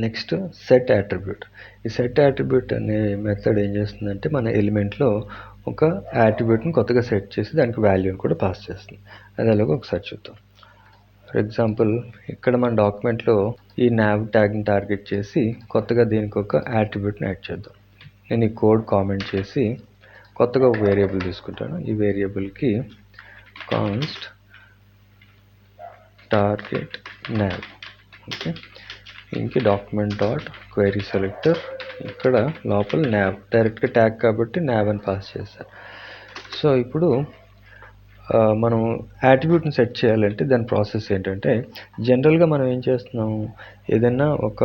Next set attribute. ఈ set attribute అనే method ఏం చేస్తుందంటే మన ఎలిమెంట్లో ఒక అట్రిబ్యూట్ని కొత్తగా సెట్ చేసి దానికి వాల్యూని కూడా పాస్ చేస్తుంది. అది ఎలాగో ఒకసారి చూద్దాం. ఫర్ ఎగ్జాంపుల్ ఇక్కడ మన డాక్యుమెంట్లో ఈ nav ట్యాగ్ని టార్గెట్ చేసి కొత్తగా దీనికి ఒక అట్రిబ్యూట్ని యాడ్ చేద్దాం. నేను ఈ కోడ్ కామెంట్ చేసి కొత్తగా ఒక వేరియబుల్ తీసుకుంటాను. ఈ వేరియబుల్కి కాన్స్ట్ టార్గెట్ nav. ఓకే, ఇంక డాక్యుమెంట్ డాట్ క్వెరీ సెలెక్టర్, ఇక్కడ లోపల nav డైరెక్ట్గా ట్యాగ్ కాబట్టి nav అని పాస్ చేశాను. సో ఇప్పుడు మనం అట్రిబ్యూట్ని సెట్ చేయాలంటే దాని ప్రాసెస్ ఏంటంటే, జనరల్గా మనం ఏం చేస్తున్నాము, ఏదైనా ఒక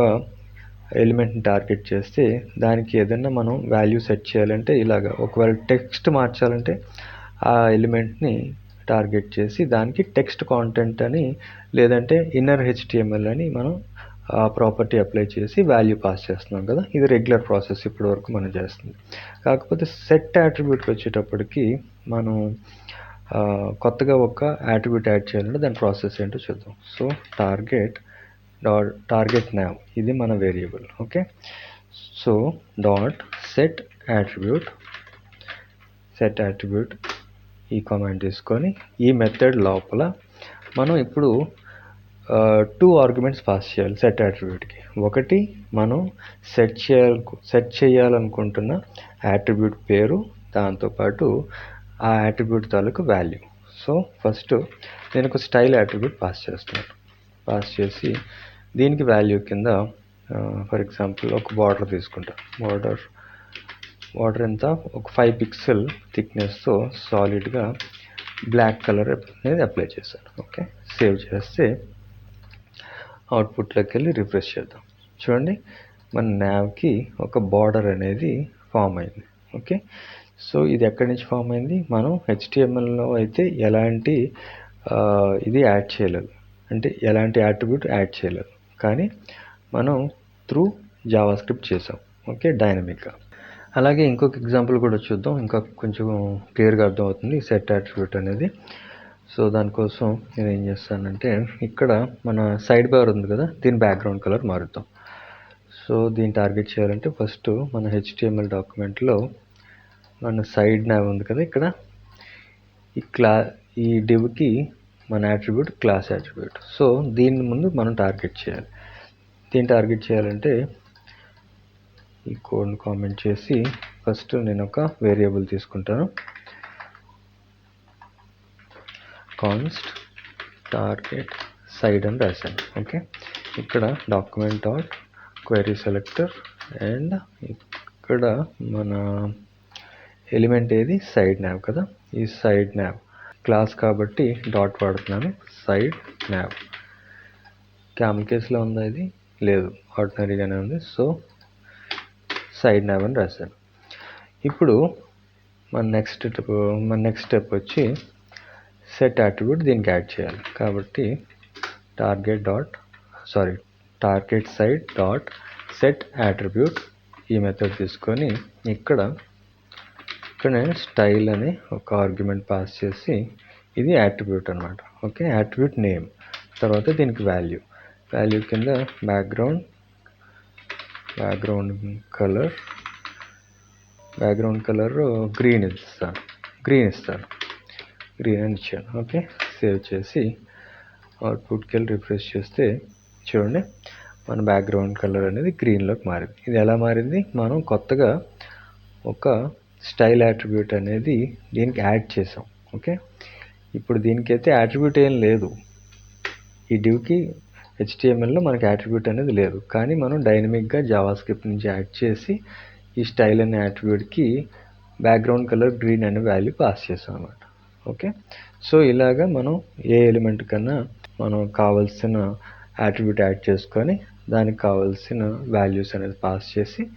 ఎలిమెంట్ని టార్గెట్ చేస్తే దానికి ఏదైనా మనం వాల్యూ సెట్ చేయాలంటే ఇలాగా, ఒకవేళ టెక్స్ట్ మార్చాలంటే ఆ ఎలిమెంట్ని టార్గెట్ చేసి దానికి టెక్స్ట్ కాంటెంట్ అని లేదంటే ఇన్నర్ HTML అని మనం ఆ ప్రాపర్టీ అప్లై చేసి వాల్యూ పాస్ చేస్తున్నాం కదా. ఇది రెగ్యులర్ ప్రాసెస్ ఇప్పటి వరకు మనం చేస్తుంది. కాకపోతే సెట్ అట్రిబ్యూట్కి వచ్చేటప్పటికి మనం కొత్తగా ఒక అట్రిబ్యూట్ యాడ్ చేయాలంటే దాని ప్రాసెస్ ఏంటో చూద్దాం. సో టార్గెట్ nav ఇది మన variable. Okay, so set attribute ఈ కమాండ్ తీసుకొని ఈ మెథడ్ లోపల మనం ఇప్పుడు 2 ఆర్గ్యుమెంట్స్ పాస్ చేయాలి సెట్ అట్రిబ్యూట్కి. ఒకటి మనం సెట్ చేయాలనుకుంటున్న అట్రిబ్యూట్ పేరు, దాంతోపాటు ఆ అట్రిబ్యూట్ తాలూకు వాల్యూ. సో ఫస్ట్ నేను ఒక స్టైల్ అట్రిబ్యూట్ పాస్ చేస్తున్నాను. పాస్ చేసి దీనికి వాల్యూ కింద ఫర్ ఎగ్జాంపుల్ ఒక బార్డర్ తీసుకుంటాను. బార్డర్ ఎంత, ఒక 5 పిక్సెల్ థిక్నెస్తో సాలిడ్గా బ్లాక్ కలర్ అనేది అప్లై చేశాను. ఓకే, సేవ్ చేస్తే అవుట్పుట్లోకి వెళ్ళి రిఫ్రెష్ చేద్దాం. చూడండి, మన navకి ఒక బార్డర్ అనేది ఫామ్ అయింది. ఓకే, సో ఇది ఎక్కడి నుంచి ఫామ్ అయింది, మనం HTMLలో అయితే ఎలాంటి ఇది యాడ్ చేయలేదు, అంటే ఎలాంటి అట్రిబ్యూట్ యాడ్ చేయలేదు, కానీ మనం త్రూ JavaScript చేసాం. ఓకే, డైనమిక్గా. అలాగే ఇంకొక ఎగ్జాంపుల్ కూడా చూద్దాం, ఇంకా కొంచెం క్లియర్గా అర్థమవుతుంది సెట్ అట్రిబ్యూట్ అనేది. సో దానికోసం నేను ఏం చేస్తానంటే, ఇక్కడ మన సైడ్ బార్ ఉంది కదా, దీని బ్యాక్గ్రౌండ్ కలర్ మారుద్దాం. సో దీన్ని టార్గెట్ చేయాలంటే ఫస్ట్ మన HTML డాక్యుమెంట్లో మన సైడ్ nav ఉంది కదా, ఇక్కడ ఈ divకి మన అట్రిబ్యూట్ క్లాస్ అట్రిబ్యూట్. సో దీని ముందు మనం టార్గెట్ చేయాలి. దీన్ని టార్గెట్ చేయాలంటే ఈ కోడ్ని కామెంట్ చేసి ఫస్ట్ నేను ఒక వేరియబుల్ తీసుకుంటాను. కాన్స్ట్ టార్గెట్ సైడ్ అని రాశాను. ఓకే, ఇక్కడ document dot query selector and ఇక్కడ మన ఎలిమెంట్ ఏది, సైడ్ nav కదా. ఈ సైడ్ nav క్లాస్ కాబట్టి డాట్ వాడుతున్నాను, సైడ్ nav. క్యామెల్ కేస్లో ఉందా, ఇది లేదు, ఆర్డినరీగానే ఉంది. సో సైడ్ nav అని రాశాను. ఇప్పుడు మన నెక్స్ట్ స్టెప్ వచ్చి సెట్ అట్రిబ్యూట్ దీనికి యాడ్ చేయాలి. కాబట్టి target side dot set attribute ఈ మెథడ్ తీసుకొని ఇక్కడ నేను స్టైల్ అని ఒక ఆర్గ్యుమెంట్ పాస్ చేసి, ఇది అట్రిబ్యూట్ అనమాట. ఓకే, అట్రిబ్యూట్ నేమ్, తర్వాత దీనికి వాల్యూ కింద బ్యాక్గ్రౌండ్ కలర్ గ్రీన్ ఇస్తాను, గ్రీన్ అని ఇచ్చాను. ఓకే, సేవ్ చేసి అవుట్పుట్కి వెళ్ళి రిఫ్రెష్ చేస్తే చూడండి, మన బ్యాక్గ్రౌండ్ కలర్ అనేది గ్రీన్లోకి మారింది. ఇది ఎలా మారింది, మనం కొత్తగా ఒక స్టైల్ అట్రిబ్యూట్ అనేది దీనికి యాడ్ చేసాం. ఓకే, ఇప్పుడు దీనికైతే అట్రిబ్యూట్ ఏం లేదు, ఈ divకి HTMLలో మనకి అట్రిబ్యూట్ అనేది లేదు, కానీ మనం డైనమిక్గా JavaScript నుంచి యాడ్ చేసి ఈ స్టైల్ అనే అట్రిబ్యూట్కి బ్యాక్గ్రౌండ్ కలర్ గ్రీన్ అనే వాల్యూ పాస్ చేసాం అన్నమాట. ఓకే, సో ఇలాగా మనం ఏ ఎలిమెంట్ కన్నా మనం కావాల్సిన అట్రిబ్యూట్ యాడ్ చేసుకొని దానికి కావాల్సిన వాల్యూస్ అనేది పాస్ చేసి